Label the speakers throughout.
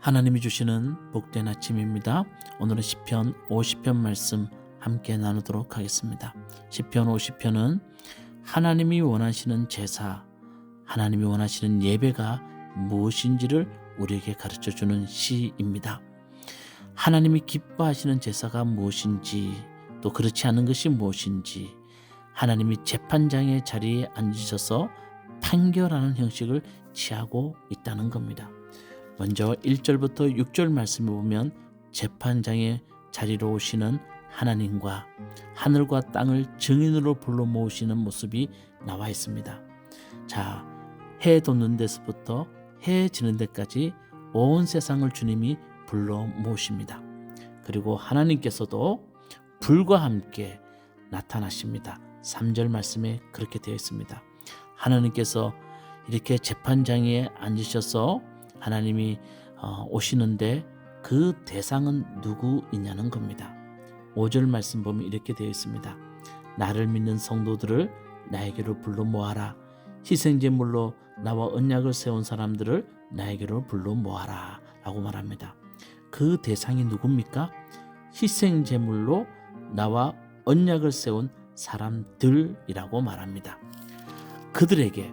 Speaker 1: 하나님이 주시는 복된 아침입니다. 오늘은 시편 50편 말씀 함께 나누도록 하겠습니다. 시편 50편은 하나님이 원하시는 제사, 하나님이 원하시는 예배가 무엇인지를 우리에게 가르쳐주는 시입니다. 하나님이 기뻐하시는 제사가 무엇인지, 또 그렇지 않은 것이 무엇인지, 하나님이 재판장의 자리에 앉으셔서 판결하는 형식을 취하고 있다는 겁니다. 먼저 1절부터 6절 말씀을 보면 재판장의 자리로 오시는 하나님과 하늘과 땅을 증인으로 불러 모으시는 모습이 나와 있습니다. 자, 해 돋는 데서부터 해 지는 데까지 온 세상을 주님이 불러 모으십니다. 그리고 하나님께서도 불과 함께 나타나십니다. 3절 말씀에 그렇게 되어 있습니다. 하나님께서 이렇게 재판장에 앉으셔서 하나님이 오시는데 그 대상은 누구이냐는 겁니다. 5절 말씀 보면 이렇게 되어 있습니다. 나를 믿는 성도들을 나에게로 불러 모아라. 희생제물로 나와 언약을 세운 사람들을 나에게로 불러 모아라 라고 말합니다. 그 대상이 누굽니까? 희생제물로 나와 언약을 세운 사람들이라고 말합니다. 그들에게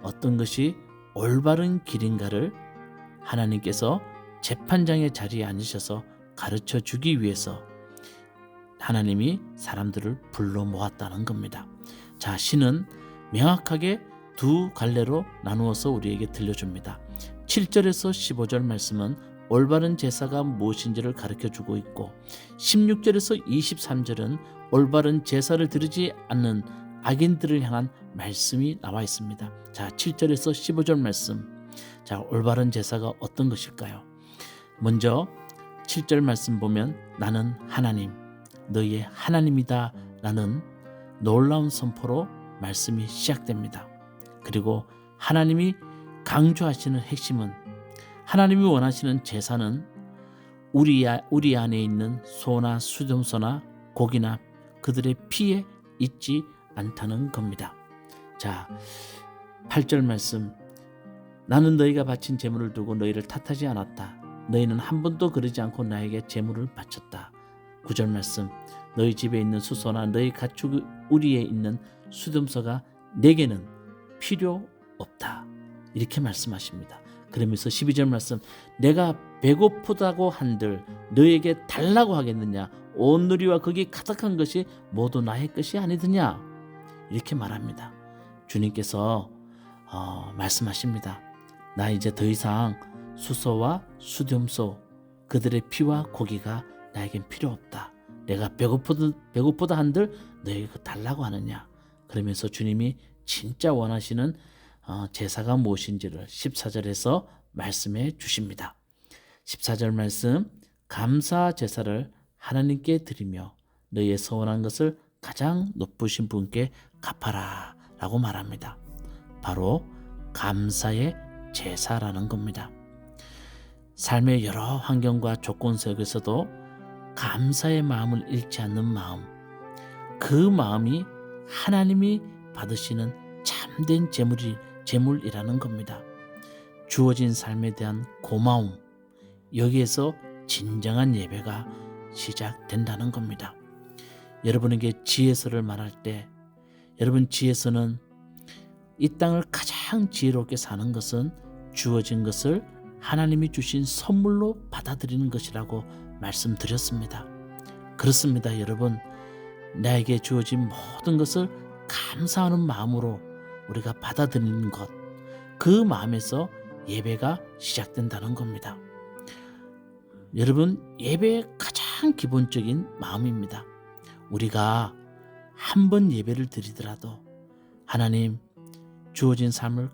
Speaker 1: 어떤 것이 올바른 길인가를 하나님께서 재판장의 자리에 앉으셔서 가르쳐 주기 위해서 하나님이 사람들을 불러 모았다는 겁니다. 자, 시는 명확하게 두 갈래로 나누어서 우리에게 들려줍니다. 7절에서 15절 말씀은 올바른 제사가 무엇인지를 가르쳐 주고 있고 16절에서 23절은 올바른 제사를 드리지 않는 악인들을 향한 말씀이 나와 있습니다. 자, 7절에서 15절 말씀. 자, 올바른 제사가 어떤 것일까요? 먼저 7절 말씀 보면 나는 하나님, 너희의 하나님이다 라는 놀라운 선포로 말씀이 시작됩니다. 그리고 하나님이 강조하시는 핵심은 하나님이 원하시는 제사는 우리 안에 있는 소나 수염소나 고기나 그들의 피에 있지 않다는 겁니다. 자, 8절 말씀. 나는 너희가 바친 제물을 두고 너희를 탓하지 않았다. 너희는 한 번도 그러지 않고 나에게 제물을 바쳤다. 9절 말씀. 너희 집에 있는 수소나 너희 가축 우리에 있는 수염소가 내게는 필요 없다. 이렇게 말씀하십니다. 그러면서 12절 말씀. 내가 배고프다고 한들 너희에게 달라고 하겠느냐? 온 누리와 거기 가득한 것이 모두 나의 것이 아니더냐? 이렇게 말합니다. 주님께서 말씀하십니다. 나 이제 더 이상 수소와 수염소 그들의 피와 고기가 나에겐 필요 없다. 내가 배고프다 한들 너희가 달라고 하느냐? 그러면서 주님이 진짜 원하시는 제사가 무엇인지를 14절에서 말씀해 주십니다. 14절 말씀. 감사 제사를 하나님께 드리며 너희의 서원한 것을 가장 높으신 분께 갚아라 라고 말합니다. 바로 감사의 제사라는 겁니다. 삶의 여러 환경과 조건 속에서도 감사의 마음을 잃지 않는 마음, 그 마음이 하나님이 받으시는 참된 제물이라는 겁니다. 주어진 삶에 대한 고마움, 여기에서 진정한 예배가 시작된다는 겁니다. 여러분에게 지혜서를 말할 때 여러분 지혜서는 이 땅을 가장 지혜롭게 사는 것은 주어진 것을 하나님이 주신 선물로 받아들이는 것이라고 말씀드렸습니다. 그렇습니다. 여러분, 나에게 주어진 모든 것을 감사하는 마음으로 우리가 받아들이는 것, 그 마음에서 예배가 시작된다는 겁니다. 여러분, 예배의 가장 기본적인 마음입니다. 우리가 한 번 예배를 드리더라도 하나님 주어진 삶을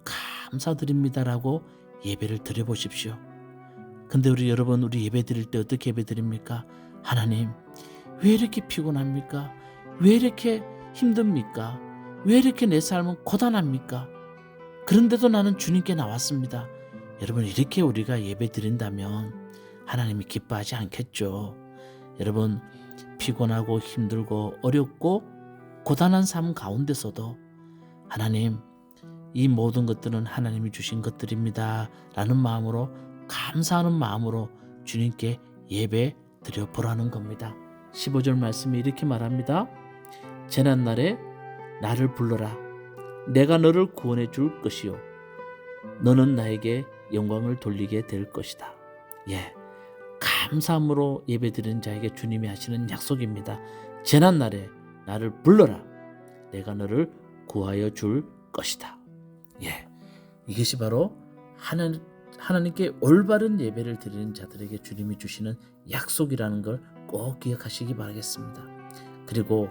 Speaker 1: 감사드립니다라고 예배를 드려보십시오. 근데 우리 예배 드릴 때 어떻게 예배 드립니까? 하나님, 왜 이렇게 피곤합니까? 왜 이렇게 힘듭니까? 왜 이렇게 내 삶은 고단합니까? 그런데도 나는 주님께 나왔습니다. 여러분, 이렇게 우리가 예배 드린다면 하나님이 기뻐하지 않겠죠. 여러분, 피곤하고 힘들고 어렵고 고단한 삶 가운데서도 하나님, 이 모든 것들은 하나님이 주신 것들입니다 라는 마음으로 감사하는 마음으로 주님께 예배 드려보라는 겁니다. 15절 말씀이 이렇게 말합니다. 재난날에 나를 불러라. 내가 너를 구원해 줄 것이요 너는 나에게 영광을 돌리게 될 것이다. 예, 감사함으로 예배드리는 자에게 주님이 하시는 약속입니다. 재난날에 나를 불러라. 내가 너를 구하여 줄 것이다. 예, 이것이 바로 하나님께 올바른 예배를 드리는 자들에게 주님이 주시는 약속이라는 걸 꼭 기억하시기 바라겠습니다. 그리고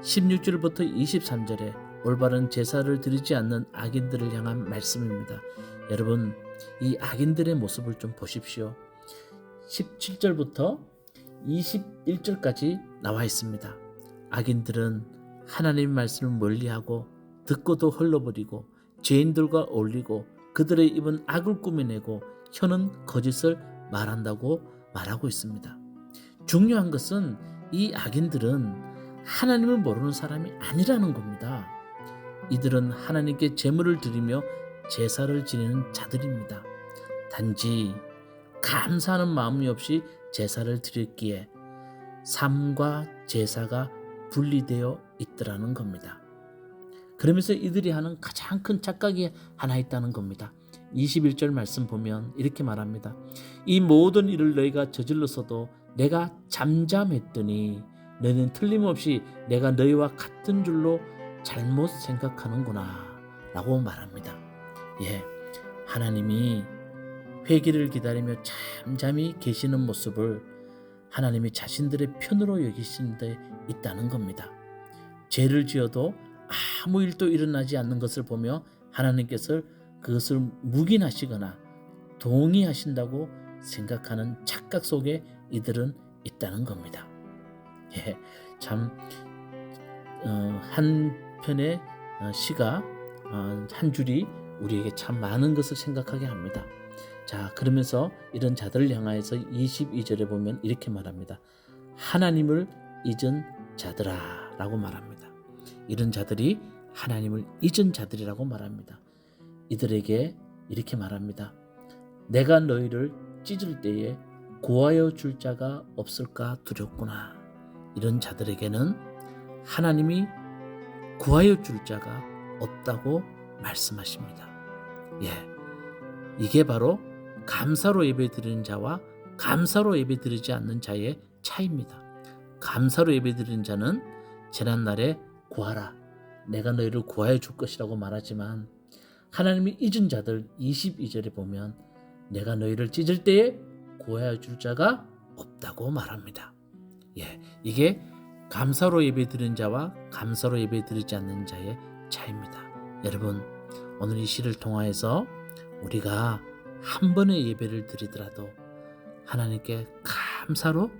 Speaker 1: 16절부터 23절에 올바른 제사를 드리지 않는 악인들을 향한 말씀입니다. 여러분, 이 악인들의 모습을 좀 보십시오. 17절부터 21절까지 나와 있습니다. 악인들은 하나님의 말씀을 멀리하고 듣고도 흘러버리고 죄인들과 어울리고 그들의 입은 악을 꾸며내고 혀는 거짓을 말한다고 말하고 있습니다. 중요한 것은 이 악인들은 하나님을 모르는 사람이 아니라는 겁니다. 이들은 하나님께 제물을 드리며 제사를 지내는 자들입니다. 단지 감사하는 마음이 없이 제사를 드렸기에 삶과 제사가 분리되어 있더라는 겁니다. 그러면서 이들이 하는 가장 큰 착각이 하나 있다는 겁니다. 21절 말씀 보면 이렇게 말합니다. 이 모든 일을 너희가 저질렀어도 내가 잠잠했더니 너희는 틀림없이 내가 너희와 같은 줄로 잘못 생각하는구나 라고 말합니다. 예, 하나님이 회개를 기다리며 잠잠히 계시는 모습을 하나님이 자신들의 편으로 여기신 데 있다는 겁니다. 죄를 지어도 아무 일도 일어나지 않는 것을 보며 하나님께서 그것을 묵인하시거나 동의하신다고 생각하는 착각 속에 이들은 있다는 겁니다. 예, 참 한편의 시가 한 줄이 우리에게 참 많은 것을 생각하게 합니다. 자, 그러면서 이런 자들을 향하여서 22절에 보면 이렇게 말합니다. 하나님을 잊은 자들아 라고 말합니다. 이런 자들이 하나님을 잊은 자들이라고 말합니다. 이들에게 이렇게 말합니다. 내가 너희를 찢을 때에 구하여 줄 자가 없을까 두렵구나. 이런 자들에게는 하나님이 구하여 줄 자가 없다고 말씀하십니다. 예, 이게 바로 감사로 예배드리는 자와 감사로 예배드리지 않는 자의 차이입니다. 감사로 예배드리는 자는 재난날에 구하라. 내가 너희를 구하여 줄 것이라고 말하지만 하나님이 잊은 자들 22절에 보면 내가 너희를 찢을 때에 구하여 줄 자가 없다고 말합니다. 예, 이게 감사로 예배드리는 자와 감사로 예배드리지 않는 자의 차이입니다. 여러분, 오늘 이 시를 통하여서 우리가 한 번의 예배를 드리더라도 하나님께 감사로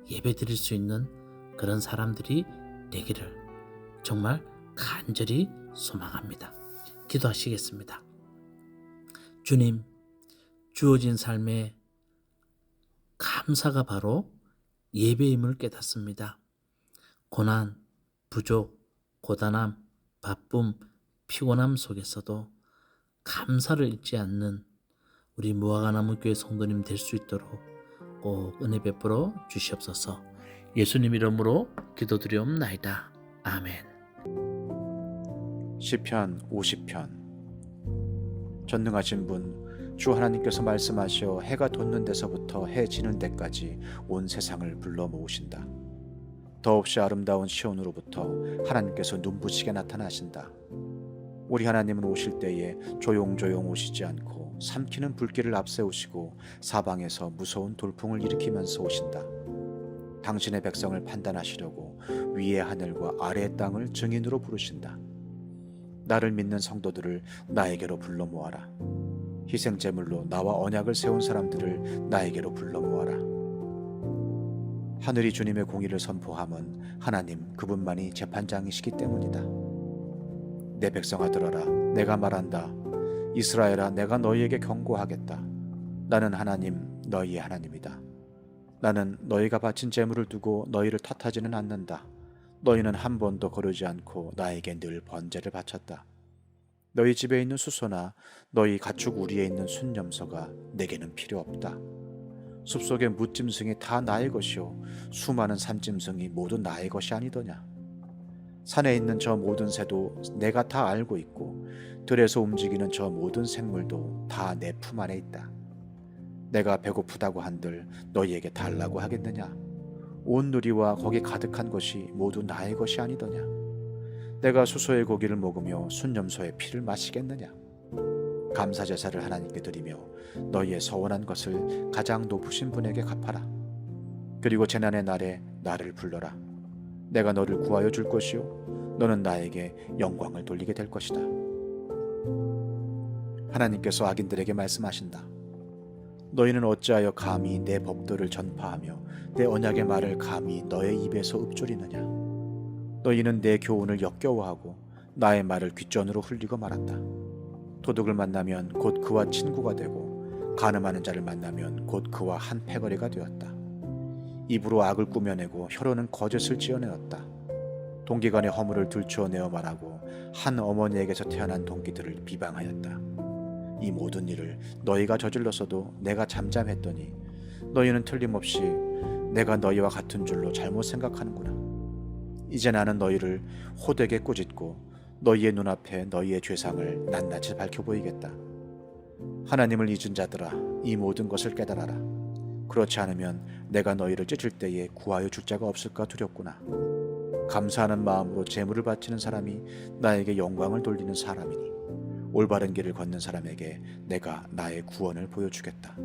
Speaker 1: 예배 드릴 수 있는 그런 사람들이 되기를 정말 간절히 소망합니다. 기도하시겠습니다. 주님, 주어진 삶에 감사가 바로 예배임을 깨닫습니다. 고난, 부족, 고단함, 바쁨, 피곤함 속에서도 감사를 잊지 않는 우리 무화과나무교회 성도님 될 수 있도록 꼭 은혜 베풀어 주시옵소서. 예수님 이름으로 기도드리옵나이다. 아멘.
Speaker 2: 시편 50편. 전능하신 분 주 하나님께서 말씀하시어 해가 돋는 데서부터 해 지는 데까지 온 세상을 불러 모으신다. 더없이 아름다운 시온으로부터 하나님께서 눈부시게 나타나신다. 우리 하나님은 오실 때에 조용조용 오시지 않고 삼키는 불길을 앞세우시고 사방에서 무서운 돌풍을 일으키면서 오신다. 당신의 백성을 판단하시려고 위의 하늘과 아래의 땅을 증인으로 부르신다. 나를 믿는 성도들을 나에게로 불러 모아라. 희생제물로 나와 언약을 세운 사람들을 나에게로 불러 모아라. 하늘이 주님의 공의를 선포함은 하나님 그분만이 재판장이시기 때문이다. 내 백성아 들어라. 내가 말한다. 이스라엘아, 내가 너희에게 경고하겠다. 나는 하나님, 너희의 하나님이다. 나는 너희가 바친 제물을 두고 너희를 탓하지는 않는다. 너희는 한 번도 거르지 않고 나에게 늘 번제를 바쳤다. 너희 집에 있는 수소나 너희 가축 우리에 있는 순념소가 내게는 필요 없다. 숲속의 무짐승이 다 나의 것이요 수많은 산짐승이 모두 나의 것이 아니더냐. 산에 있는 저 모든 새도 내가 다 알고 있고 들에서 움직이는 저 모든 생물도 다 내 품 안에 있다. 내가 배고프다고 한들 너희에게 달라고 하겠느냐. 온 누리와 거기 가득한 것이 모두 나의 것이 아니더냐. 내가 수소의 고기를 먹으며 순념소의 피를 마시겠느냐. 감사제사를 하나님께 드리며 너희의 서원한 것을 가장 높으신 분에게 갚아라. 그리고 재난의 날에 나를 불러라. 내가 너를 구하여 줄 것이요 너는 나에게 영광을 돌리게 될 것이다. 하나님께서 악인들에게 말씀하신다. 너희는 어찌하여 감히 내 법도를 전파하며 내 언약의 말을 감히 너의 입에서 읊조리느냐. 너희는 내 교훈을 역겨워하고 나의 말을 귓전으로 흘리고 말한다. 도둑을 만나면 곧 그와 친구가 되고 간음하는 자를 만나면 곧 그와 한 패거리가 되었다. 입으로 악을 꾸며내고 혀로는 거짓을 지어내었다. 동기간의 허물을 들추어내어 말하고 한 어머니에게서 태어난 동기들을 비방하였다. 이 모든 일을 너희가 저질렀어도 내가 잠잠했더니 너희는 틀림없이 내가 너희와 같은 줄로 잘못 생각하는구나. 이제 나는 너희를 호되게 꾸짖고 너희의 눈앞에 너희의 죄상을 낱낱이 밝혀 보이겠다. 하나님을 잊은 자들아, 이 모든 것을 깨달아라. 그렇지 않으면 내가 너희를 찢을 때에 구하여 줄 자가 없을까 두렵구나. 감사하는 마음으로 제물을 바치는 사람이 나에게 영광을 돌리는 사람이니 올바른 길을 걷는 사람에게 내가 나의 구원을 보여주겠다.